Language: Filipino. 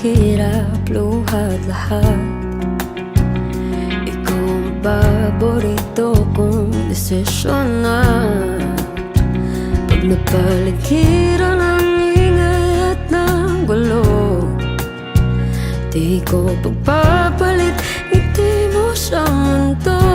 hirap, luha't lahat. Ikaw ang paborito kong desisyon na pag napaligiran ang ingay at ng gulo, di ko pagpapalit ngiti mo sa mundo.